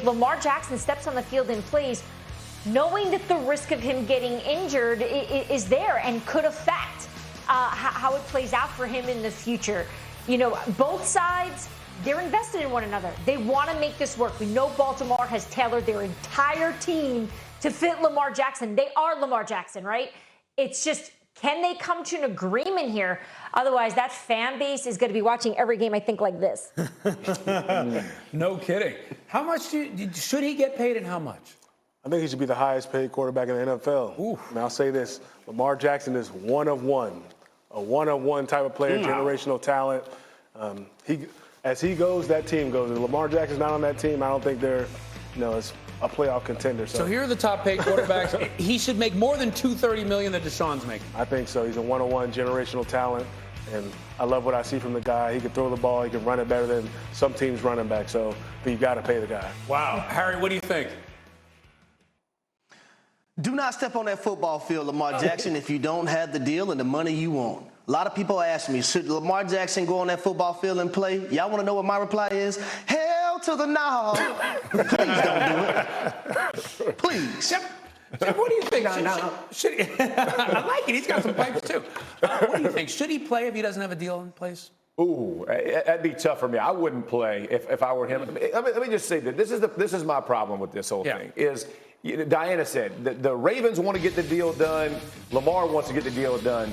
if Lamar Jackson steps on the field and plays, knowing that the risk of him getting injured is there and could affect how it plays out for him in the future. You know, both sides, they're invested in one another. They want to make this work. We know Baltimore has tailored their entire team to fit Lamar Jackson. They are Lamar Jackson, right? It's just, can they come to an agreement here? Otherwise, that fan base is going to be watching every game, I think, like this. No kidding. How much should he get paid and how much? I think he should be the highest paid quarterback in the NFL. And I'll say this, Lamar Jackson is one of one, a one-of-one type of player, generational talent. As he goes, that team goes. If Lamar Jackson's not on that team, I don't think they're, it's a playoff contender. So here are the top paid quarterbacks. He should make more than $230 million that Deshaun's making. I think so. He's a one-on-one generational talent, and I love what I see from the guy. He can throw the ball. He can run it better than some teams' running back. So you got to pay the guy. Wow. Harry, what do you think? Do not step on that football field, Lamar Jackson, if you don't have the deal and the money you want. A lot of people ask me, should Lamar Jackson go on that football field and play? Y'all want to know what my reply is? Hell to the no. Please don't do it. Please. Jeff, what do you think? Should he, I like it. He's got some pipes, too. What do you think? Should he play if he doesn't have a deal in place? Ooh, that'd be tough for me. I wouldn't play if I were him. Let me just say that this is my problem with this whole thing is, Diana said the Ravens want to get the deal done. Lamar wants to get the deal done.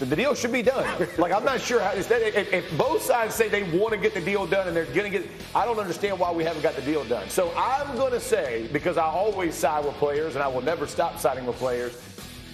The deal should be done. Like, I'm not sure how if both sides say they want to get the deal done and they're going to get, I don't understand why we haven't got the deal done. So I'm going to say, because I always side with players and I will never stop siding with players,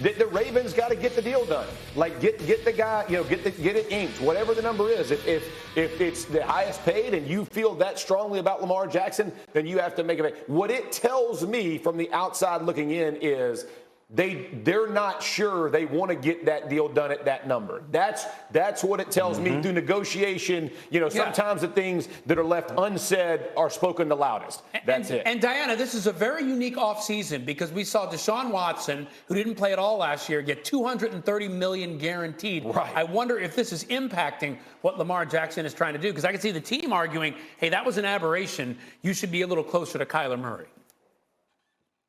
that the Ravens got to get the deal done. Like, get the guy, get it inked, whatever the number is. If it's the highest paid and you feel that strongly about Lamar Jackson, then you have to make it. What it tells me from the outside looking in is they're not sure they want to get that deal done at that number. That's what it tells me through negotiation. Sometimes the things that are left unsaid are spoken the loudest. That's it. And Diana, this is a very unique offseason because we saw Deshaun Watson, who didn't play at all last year, get $230 million guaranteed. Right. I wonder if this is impacting what Lamar Jackson is trying to do, because I can see the team arguing, hey, that was an aberration. You should be a little closer to Kyler Murray.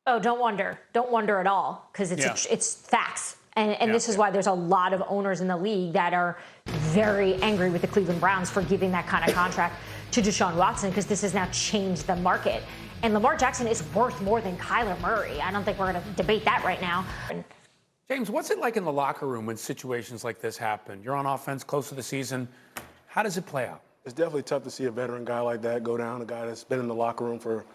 Oh, don't wonder. Don't wonder at all, because it's facts. And this is why there's a lot of owners in the league that are very angry with the Cleveland Browns for giving that kind of contract to Deshaun Watson, because this has now changed the market. And Lamar Jackson is worth more than Kyler Murray. I don't think we're going to debate that right now. James, what's it like in the locker room when situations like this happen? You're on offense close to the season. How does it play out? It's definitely tough to see a veteran guy like that go down, a guy that's been in the locker room for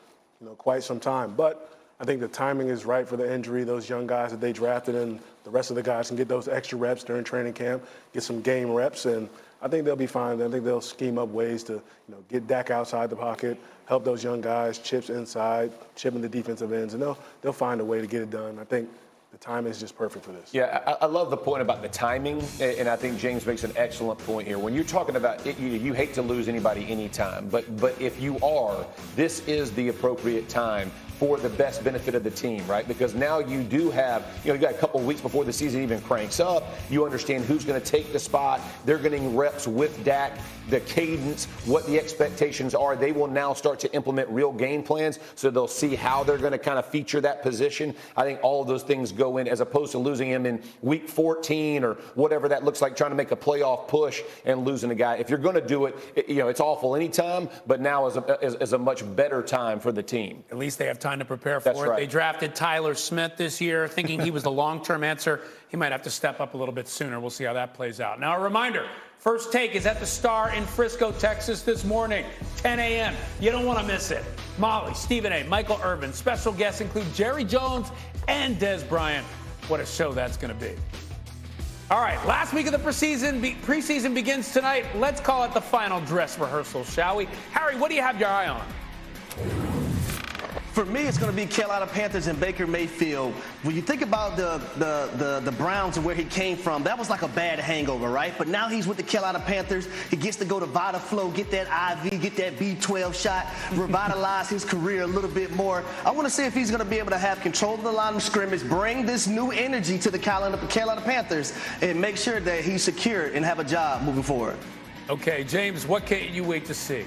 quite some time. But I think the timing is right for the injury. Those young guys that they drafted and the rest of the guys can get those extra reps during training camp, get some game reps, and I think they'll be fine. I think they'll scheme up ways to get Dak outside the pocket, help those young guys, chips inside, chipping the defensive ends, and they'll find a way to get it done. I think the time is just perfect for this. Yeah, I love the point about the timing, and I think James makes an excellent point here. When you're talking about it, you hate to lose anybody anytime, but if you are, this is the appropriate time for the best benefit of the team, right? Because now you do have, you got a couple of weeks before the season even cranks up. You understand who's going to take the spot. They're getting reps with Dak, the cadence, what the expectations are. They will now start to implement real game plans, so they'll see how they're going to kind of feature that position. I think all of those things go in, as opposed to losing him in week 14 or whatever that looks like, trying to make a playoff push and losing a guy. If you're going to do it, it's awful anytime, but now is a much better time for the team. At least they have time to prepare for That's it. Right. They drafted Tyler Smith this year, thinking he was the long-term answer. He might have to step up a little bit sooner. We'll see how that plays out. Now, a reminder, First Take is at the Star in Frisco, Texas this morning, 10 a.m. You don't want to miss it. Molly, Stephen A., Michael Irvin. Special guests include Jerry Jones and Des Bryant. What a show that's going to be. All right, last week of the preseason begins tonight. Let's call it the final dress rehearsal, shall we? Harry, what do you have your eye on? For me, it's going to be Carolina Panthers and Baker Mayfield. When you think about the Browns and where he came from, that was like a bad hangover, right? But now he's with the Carolina Panthers. He gets to go to VitaFlow, get that IV, get that B12 shot, revitalize his career a little bit more. I want to see if he's going to be able to have control of the line of scrimmage, bring this new energy to the Carolina Panthers, and make sure that he's secure and have a job moving forward. Okay, James, what can't you wait to see?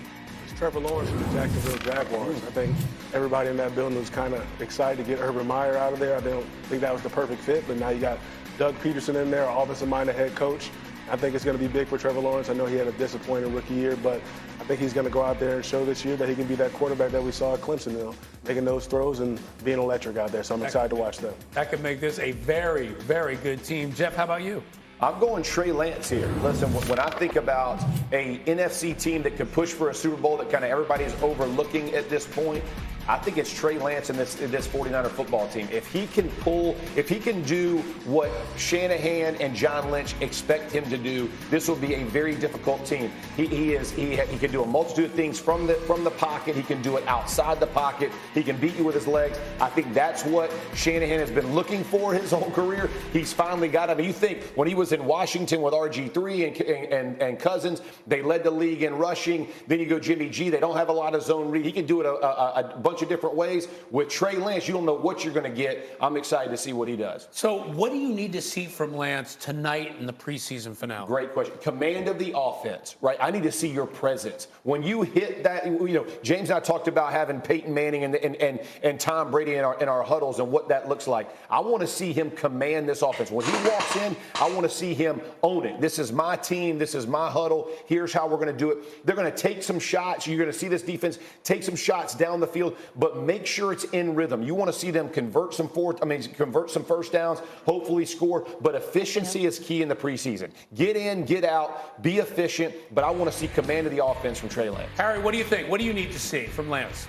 Trevor Lawrence and the Jacksonville Jaguars. I think everybody in that building was kind of excited to get Urban Meyer out of there. I don't think that was the perfect fit, but now you got Doug Peterson in there, offensive-minded head coach. I think it's going to be big for Trevor Lawrence. I know he had a disappointing rookie year, but I think he's going to go out there and show this year that he can be that quarterback that we saw at Clemson, making those throws and being electric out there. So I'm excited to watch that. That could make this a very, very good team. Jeff, how about you? I'm going Trey Lance here. Listen, when I think about a NFC team that could push for a Super Bowl that kind of everybody's overlooking at this point, I think it's Trey Lance and this 49er football team. If he can do what Shanahan and John Lynch expect him to do, this will be a very difficult team. He can do a multitude of things from the pocket. He can do it outside the pocket. He can beat you with his legs. I think that's what Shanahan has been looking for his whole career. He's finally got him. You think when he was in Washington with RG3 and Cousins, they led the league in rushing. Then you go Jimmy G. They don't have a lot of zone read. He can do it a bunch of different ways. With Trey Lance, you don't know what you're going to get. I'm excited to see what he does. So what do you need to see from Lance tonight in the preseason finale? Great question. Command of the offense, right? I need to see your presence. When you hit that, James and I talked about having Peyton Manning and Tom Brady in our huddles and what that looks like. I want to see him command this offense. When he walks in, I want to see him own it. This is my team. This is my huddle. Here's how we're going to do it. They're going to take some shots. You're going to see this defense take some shots down the field, but make sure it's in rhythm. You want to see them convert some first downs, hopefully score, but efficiency is key in the preseason. Get in, get out, be efficient, but I want to see command of the offense from Trey Lance. Harry, what do you think? What do you need to see from Lance?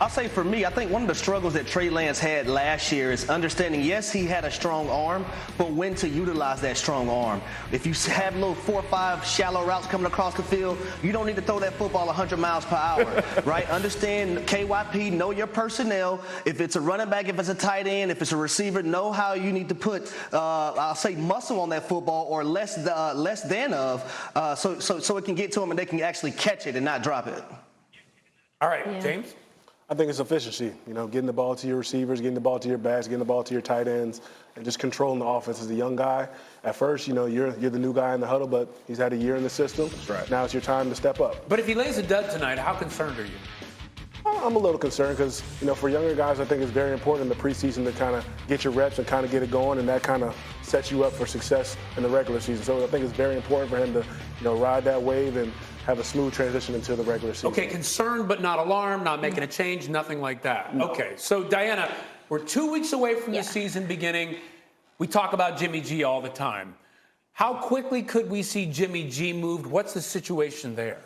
I'll say for me, I think one of the struggles that Trey Lance had last year is understanding, yes, he had a strong arm, but when to utilize that strong arm. If you have little 4 or 5 shallow routes coming across the field, you don't need to throw that football 100 miles per hour, right? Understand KYP, know your personnel. If it's a running back, if it's a tight end, if it's a receiver, know how you need to put, I'll say, muscle on that football or less than of, so it can get to them and they can actually catch it and not drop it. All right, James? I think it's efficiency, getting the ball to your receivers, getting the ball to your backs, getting the ball to your tight ends, and just controlling the offense. As a young guy, at first, you're the new guy in the huddle, but he's had a year in the system. That's right. Now it's your time to step up. But if he lays a dud tonight, how concerned are you? I'm a little concerned because, for younger guys, I think it's very important in the preseason to kind of get your reps and kind of get it going, and that kind of sets you up for success in the regular season. So I think it's very important for him to, ride that wave and have a smooth transition into the regular season. Okay, concerned but not alarmed, not making a change, nothing like that. No. Okay, so Diana, we're 2 weeks away from the season beginning. We talk about Jimmy G all the time. How quickly could we see Jimmy G moved? What's the situation there?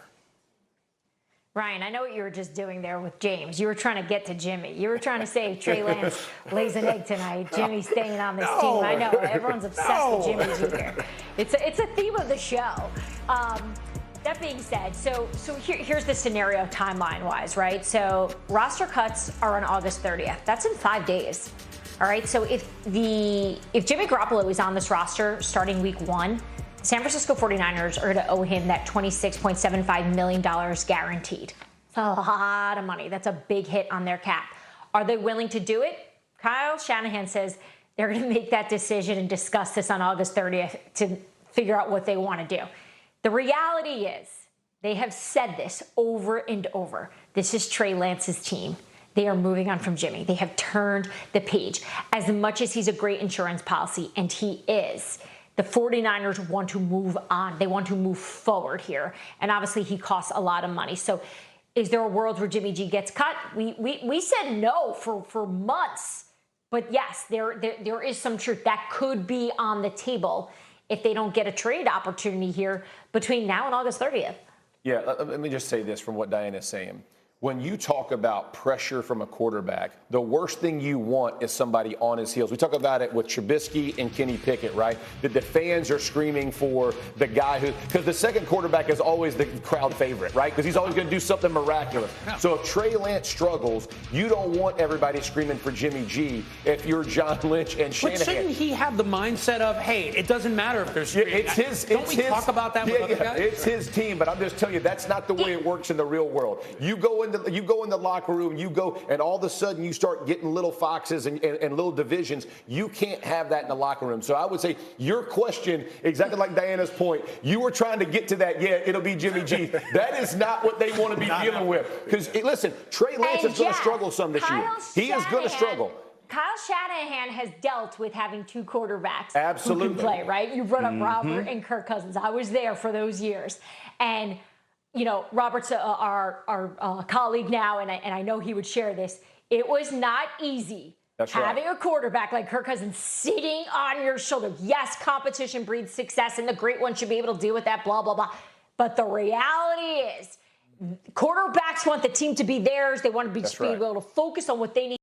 Ryan, I know what you were just doing there with James. You were trying to get to Jimmy. You were trying to say if Trey Lance lays an egg tonight, Jimmy's staying on this team. I know, everyone's obsessed with Jimmy G here. It's a theme of the show. That being said, so here's the scenario timeline-wise, right? So roster cuts are on August 30th. That's in 5 days. All right, so if Jimmy Garoppolo is on this roster starting week 1, San Francisco 49ers are going to owe him that $26.75 million guaranteed. It's a lot of money. That's a big hit on their cap. Are they willing to do it? Kyle Shanahan says they're going to make that decision and discuss this on August 30th to figure out what they want to do. The reality is, they have said this over and over. This is Trey Lance's team. They are moving on from Jimmy. They have turned the page. As much as he's a great insurance policy, and he is, the 49ers want to move on. They want to move forward here. And obviously, he costs a lot of money. So is there a world where Jimmy G gets cut? We said no for months. But yes, there is some truth. That could be on the table if they don't get a trade opportunity here between now and August 30th. Yeah, let me just say this from what Diana's saying. When you talk about pressure from a quarterback, the worst thing you want is somebody on his heels. We talk about it with Trubisky and Kenny Pickett, right? That the fans are screaming for the guy because the second quarterback is always the crowd favorite, right? Because he's always going to do something miraculous. Yeah. So if Trey Lance struggles, you don't want everybody screaming for Jimmy G if you're John Lynch and Shanahan. But shouldn't he have the mindset of, hey, it doesn't matter if there's Don't we talk about that with other guys? It's his team, but I'm just telling you, that's not the way it works in the real world. You go in in the locker room, and all of a sudden you start getting little foxes and little divisions. You can't have that in the locker room. So I would say your question, exactly like Diana's point, you were trying to get to that. Yeah, it'll be Jimmy G. That is not what they want to be dealing with. Because listen, Trey Lance is going to struggle some this year. He is going to struggle. Kyle Shanahan has dealt with having two quarterbacks Absolutely. who can play, right? You brought up Robert and Kirk Cousins. I was there for those years. And, you know, Robert's our colleague now, and I know he would share this. It was not easy having a quarterback like Kirk Cousins sitting on your shoulder. Yes, competition breeds success, and the great one should be able to deal with that, blah, blah, blah. But the reality is quarterbacks want the team to be theirs. They want to be able to focus on what they need.